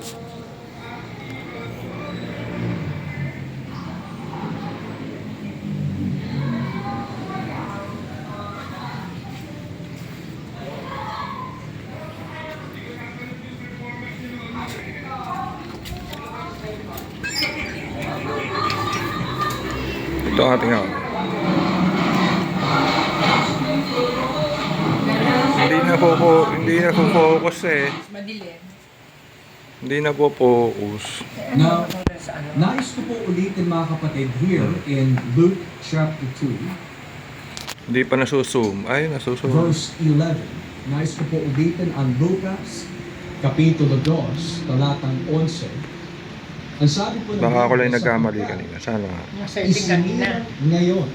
Ito ang ating Hindi na po focus eh. Madilim. Hindi na po focus. Now, nais ko po ulitin mga kapatid here in Luke chapter 2, Hindi pa nasuzoom. Ay, nasuzoom. verse 11. Nais ko po ulitin ang Lucas, kapitulo 2, talatang 11. Ang sabi po ng Baka ako lang Biblia sa nagkamali pagkat, kanina. Sana nga. Nasa iting kanina. isinilang ngayon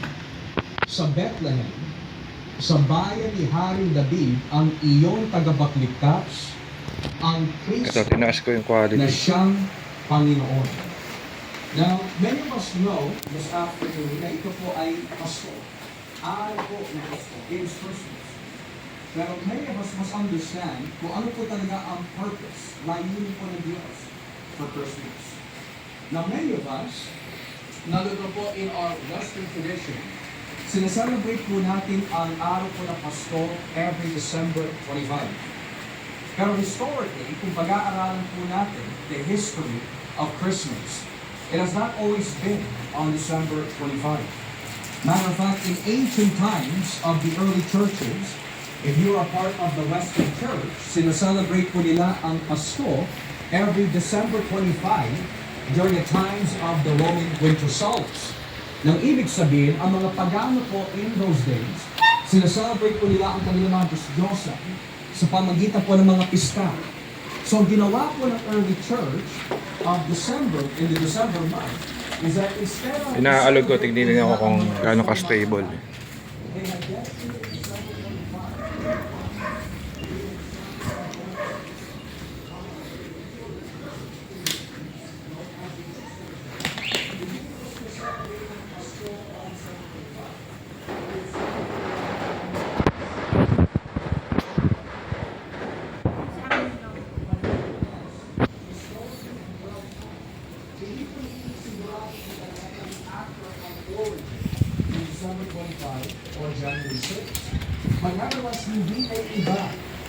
sa Bethlehem, sa bayan ni Haring David, ang iyong tagapagligtas, ang Kristo Ito, tinaas ko yung na quality. siyang Panginoon. Now, many of us know this afternoon na ito po ay Pasko. Araw po ng Pasko. It is Christmas. Pero many of us must understand kung ano po talaga ang purpose, layunin po ng Diyos for Christmas. Now, many of us, nalito po in our Western tradition, sineselebrate po natin ang araw po ng Pasko every December 25. Pero historically, kung pag-aaralan po natin the history of Christmas, it has not always been on December 25. Matter of fact, in ancient times of the early churches, if you are part of the Western Church, sineselebrate po nila ang Pasko every December 25 during the times of the Roman winter solstice. Nang ibig sabihin, ang mga pagano po in those days, sineselebrate po nila ang kanilang mga Diyos-Diyosan sa pamagitan po ng mga pista. So, ang ginawa po ng early church of December, in the December month, is that instead of... Inaalog ko, tignan ako kung gaano ka-stable. They had dedicated December 25. December 25 or January 6. Magkakalas hindi ay iba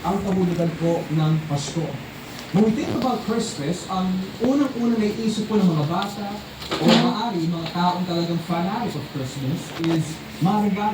ang kahulugan po ng Pasko. When we think about Christmas, ang unang-unang naiisip po ng mga bata o maaari mga taong talagang fanatic of Christmas is mga regalo.